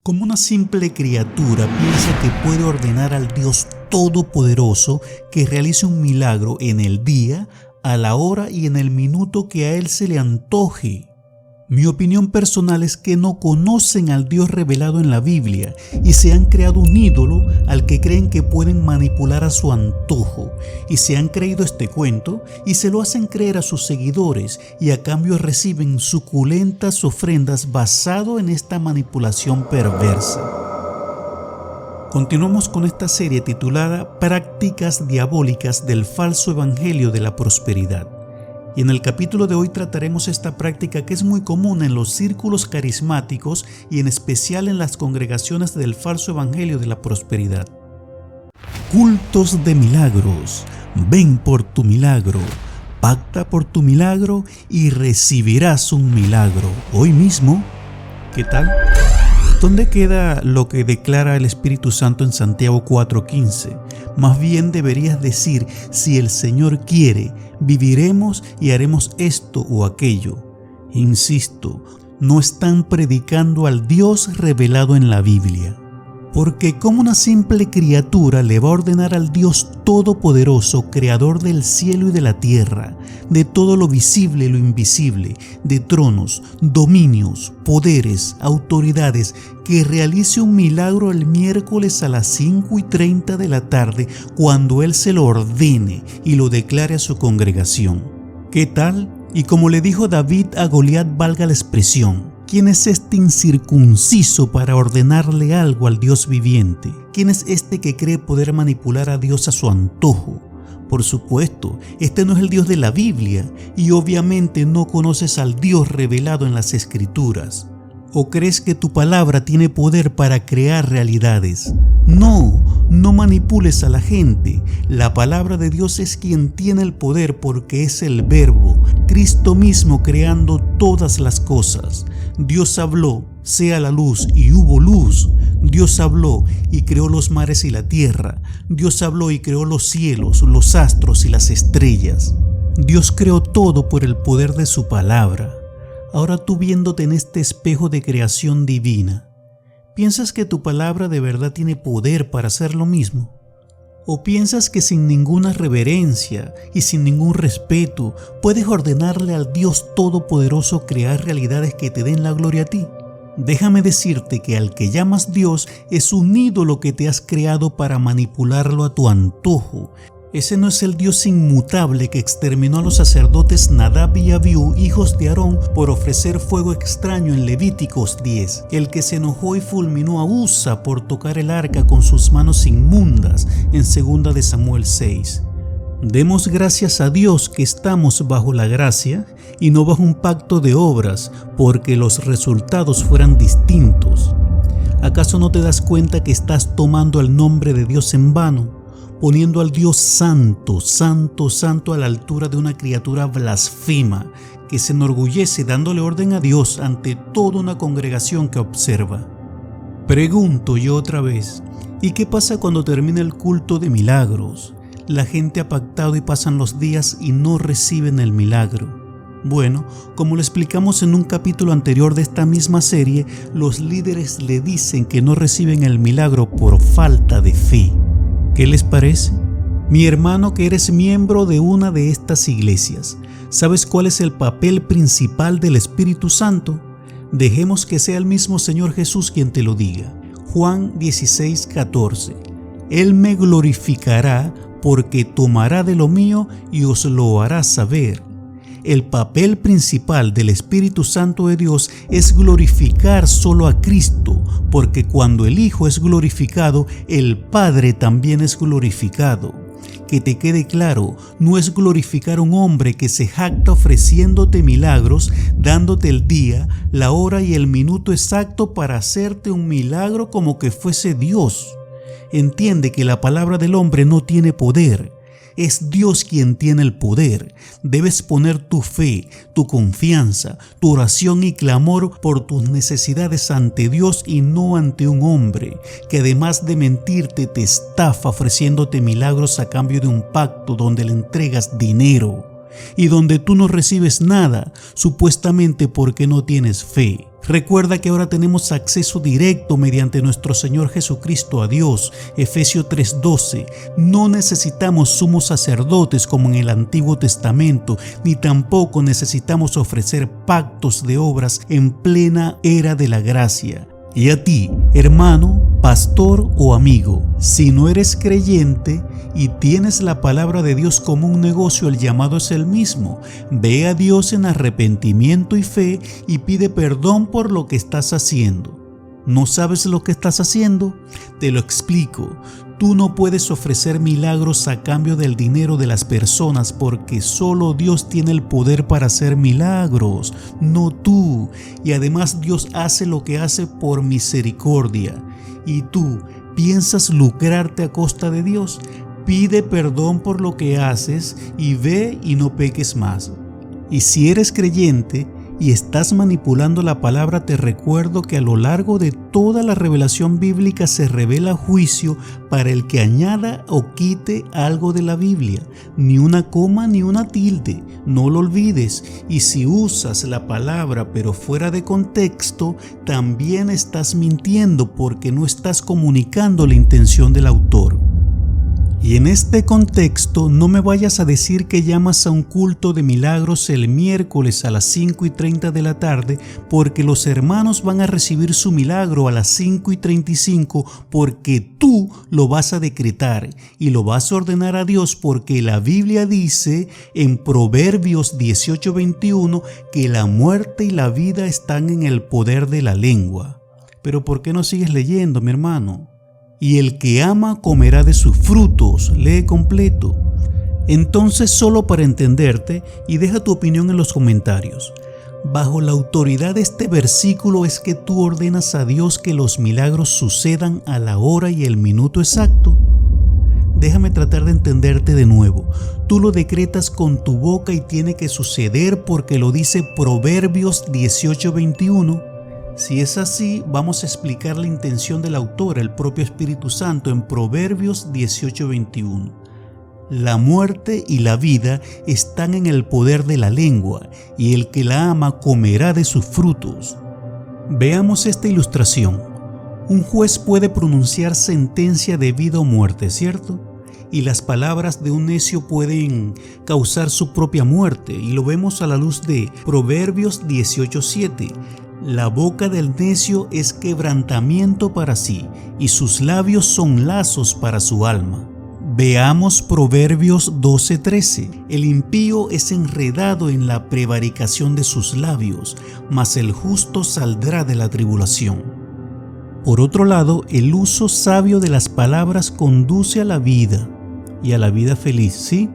Como una simple criatura piensa que puede ordenar al Dios Todopoderoso que realice un milagro en el día, a la hora y en el minuto que a él se le antoje. Mi opinión personal es que no conocen al Dios revelado en la Biblia y se han creado un ídolo al que creen que pueden manipular a su antojo, y se han creído este cuento y se lo hacen creer a sus seguidores, y a cambio reciben suculentas ofrendas basado en esta manipulación perversa. Continuamos con esta serie titulada Prácticas diabólicas del falso evangelio de la prosperidad. Y en el capítulo de hoy trataremos esta práctica que es muy común en los círculos carismáticos y en especial en las congregaciones del falso evangelio de la prosperidad. Cultos de milagros. Ven por tu milagro, pacta por tu milagro y recibirás un milagro hoy mismo. ¿Qué tal? ¿Dónde queda lo que declara el Espíritu Santo en Santiago 4:15? Más bien deberías decir: si el Señor quiere, viviremos y haremos esto o aquello. Insisto, no están predicando al Dios revelado en la Biblia. Porque como una simple criatura le va a ordenar al Dios Todopoderoso, creador del cielo y de la tierra, de todo lo visible y lo invisible, de tronos, dominios, poderes, autoridades, que realice un milagro el miércoles a las 5:30 de la tarde cuando Él se lo ordene y lo declare a su congregación? ¿Qué tal? Y como le dijo David a Goliat, valga la expresión, ¿quién es este incircunciso para ordenarle algo al Dios viviente? ¿Quién es este que cree poder manipular a Dios a su antojo? Por supuesto, este no es el Dios de la Biblia y obviamente no conoces al Dios revelado en las Escrituras. ¿O crees que tu palabra tiene poder para crear realidades? No manipules a la gente. La palabra de Dios es quien tiene el poder porque es el Verbo, Cristo mismo creando todas las cosas. Dios habló, sea la luz, y hubo luz. Dios habló y creó los mares y la tierra. Dios habló y creó los cielos, los astros y las estrellas. Dios creó todo por el poder de su palabra. Ahora tú, viéndote en este espejo de creación divina, ¿piensas que tu palabra de verdad tiene poder para hacer lo mismo? ¿O piensas que sin ninguna reverencia y sin ningún respeto puedes ordenarle al Dios Todopoderoso crear realidades que te den la gloria a ti? Déjame decirte que al que llamas Dios es un ídolo que te has creado para manipularlo a tu antojo. Ese no es el Dios inmutable que exterminó a los sacerdotes Nadab y Abiú, hijos de Aarón, por ofrecer fuego extraño en Levíticos 10. El que se enojó y fulminó a Usa por tocar el arca con sus manos inmundas en 2 de Samuel 6. Demos gracias a Dios que estamos bajo la gracia y no bajo un pacto de obras, porque los resultados fueran distintos. ¿Acaso no te das cuenta que estás tomando el nombre de Dios en vano? Poniendo al Dios santo, santo, santo a la altura de una criatura blasfema que se enorgullece dándole orden a Dios ante toda una congregación que observa. Pregunto yo otra vez, ¿y qué pasa cuando termina el culto de milagros? La gente ha pactado y pasan los días y no reciben el milagro. Bueno, como lo explicamos en un capítulo anterior de esta misma serie, los líderes le dicen que no reciben el milagro por falta de fe. ¿Qué les parece? Mi hermano, que eres miembro de una de estas iglesias, ¿sabes cuál es el papel principal del Espíritu Santo? Dejemos que sea el mismo Señor Jesús quien te lo diga. Juan 16:14. Él me glorificará porque tomará de lo mío y os lo hará saber. El papel principal del Espíritu Santo de Dios es glorificar solo a Cristo, porque cuando el Hijo es glorificado, el Padre también es glorificado. Que te quede claro, no es glorificar a un hombre que se jacta ofreciéndote milagros, dándote el día, la hora y el minuto exacto para hacerte un milagro como que fuese Dios. Entiende que la palabra del hombre no tiene poder. Es Dios quien tiene el poder. Debes poner tu fe, tu confianza, tu oración y clamor por tus necesidades ante Dios y no ante un hombre, que además de mentirte te estafa ofreciéndote milagros a cambio de un pacto donde le entregas dinero y donde tú no recibes nada, supuestamente porque no tienes fe. Recuerda que ahora tenemos acceso directo mediante nuestro Señor Jesucristo a Dios. Efesios 3:12. No necesitamos sumos sacerdotes como en el Antiguo Testamento, ni tampoco necesitamos ofrecer pactos de obras en plena era de la gracia. Y a ti, hermano, pastor o amigo, si no eres creyente y tienes la palabra de Dios como un negocio, el llamado es el mismo. Ve a Dios en arrepentimiento y fe y pide perdón por lo que estás haciendo. ¿No sabes lo que estás haciendo? Te lo explico. Tú no puedes ofrecer milagros a cambio del dinero de las personas porque solo Dios tiene el poder para hacer milagros, no tú. Y además Dios hace lo que hace por misericordia. ¿Y tú piensas lucrarte a costa de Dios? Pide perdón por lo que haces y ve y no peques más. Y si eres creyente y estás manipulando la palabra, te recuerdo que a lo largo de toda la revelación bíblica se revela juicio para el que añada o quite algo de la Biblia. Ni una coma ni una tilde, no lo olvides. Y si usas la palabra pero fuera de contexto, también estás mintiendo porque no estás comunicando la intención del autor. Y en este contexto, no me vayas a decir que llamas a un culto de milagros el miércoles a las 5:30 de la tarde porque los hermanos van a recibir su milagro a las 5:35 porque tú lo vas a decretar y lo vas a ordenar a Dios porque la Biblia dice en Proverbios 18:21 que la muerte y la vida están en el poder de la lengua. Pero ¿por qué no sigues leyendo, mi hermano? Y el que ama comerá de sus frutos. Lee completo. Entonces, solo para entenderte, y deja tu opinión en los comentarios. Bajo la autoridad de este versículo es que tú ordenas a Dios que los milagros sucedan a la hora y el minuto exacto. Déjame tratar de entenderte de nuevo. Tú lo decretas con tu boca y tiene que suceder porque lo dice Proverbios 18:21. Si es así, vamos a explicar la intención del autor, el propio Espíritu Santo, en Proverbios 18:21. La muerte y la vida están en el poder de la lengua, y el que la ama comerá de sus frutos. Veamos esta ilustración. Un juez puede pronunciar sentencia de vida o muerte, ¿cierto? Y las palabras de un necio pueden causar su propia muerte, y lo vemos a la luz de Proverbios 18:7. La boca del necio es quebrantamiento para sí, y sus labios son lazos para su alma. Veamos Proverbios 12:13. El impío es enredado en la prevaricación de sus labios, mas el justo saldrá de la tribulación. Por otro lado, el uso sabio de las palabras conduce a la vida, y a la vida feliz, ¿sí?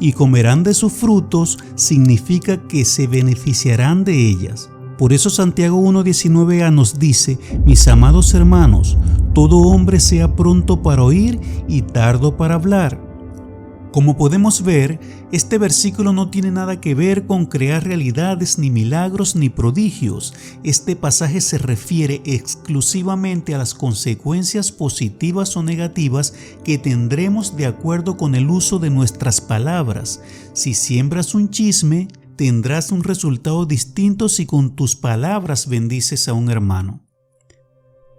Y comerán de sus frutos significa que se beneficiarán de ellas. Por eso Santiago 1:19a nos dice: mis amados hermanos, todo hombre sea pronto para oír y tardo para hablar. Como podemos ver, este versículo no tiene nada que ver con crear realidades, ni milagros, ni prodigios. Este pasaje se refiere exclusivamente a las consecuencias positivas o negativas que tendremos de acuerdo con el uso de nuestras palabras. Si siembras un chisme, tendrás un resultado distinto si con tus palabras bendices a un hermano.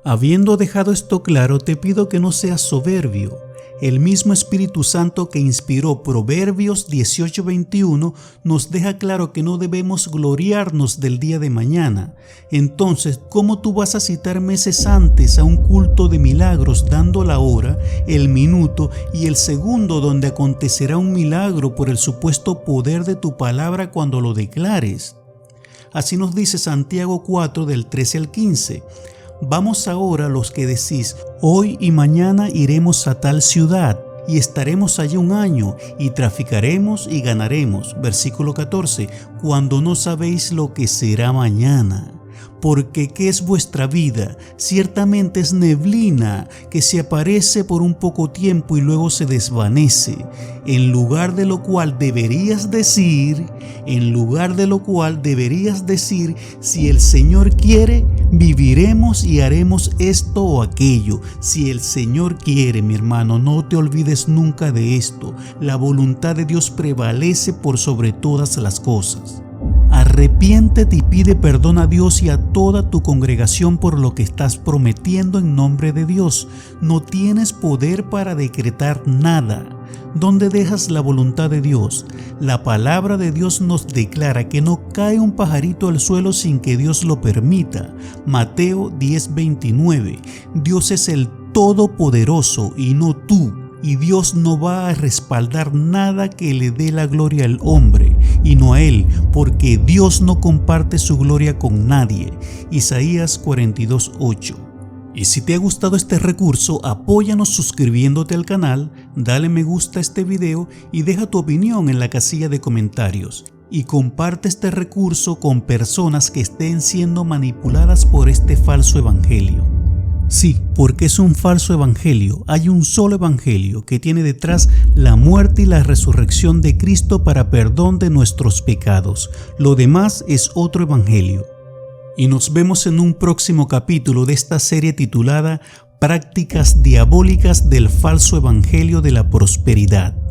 Habiendo dejado esto claro, te pido que no seas soberbio. El mismo Espíritu Santo que inspiró Proverbios 18:21 nos deja claro que no debemos gloriarnos del día de mañana. Entonces, ¿cómo tú vas a citar meses antes a un culto de milagros dando la hora, el minuto y el segundo donde acontecerá un milagro por el supuesto poder de tu palabra cuando lo declares? Así nos dice Santiago 4 del 13 al 15. Vamos ahora los que decís, hoy y mañana iremos a tal ciudad y estaremos allí un año y traficaremos y ganaremos. Versículo 14, cuando no sabéis lo que será mañana. Porque ¿qué es vuestra vida? Ciertamente es neblina que se aparece por un poco tiempo y luego se desvanece. En lugar de lo cual deberías decir, si el Señor quiere, viviremos y haremos esto o aquello. Si el Señor quiere, mi hermano, no te olvides nunca de esto. La voluntad de Dios prevalece por sobre todas las cosas. Arrepiéntete y pide perdón a Dios y a toda tu congregación por lo que estás prometiendo en nombre de Dios. No tienes poder para decretar nada. ¿Dónde dejas la voluntad de Dios? La palabra de Dios nos declara que no cae un pajarito al suelo sin que Dios lo permita. Mateo 10:29. Dios es el Todopoderoso y no tú. Y Dios no va a respaldar nada que le dé la gloria al hombre y no a él, porque Dios no comparte su gloria con nadie. Isaías 42:8. Y si te ha gustado este recurso, apóyanos suscribiéndote al canal, dale me gusta a este video y deja tu opinión en la casilla de comentarios. Y comparte este recurso con personas que estén siendo manipuladas por este falso evangelio. Sí, porque es un falso evangelio. Hay un solo evangelio que tiene detrás la muerte y la resurrección de Cristo para perdón de nuestros pecados. Lo demás es otro evangelio. Y nos vemos en un próximo capítulo de esta serie titulada Prácticas diabólicas del falso evangelio de la prosperidad.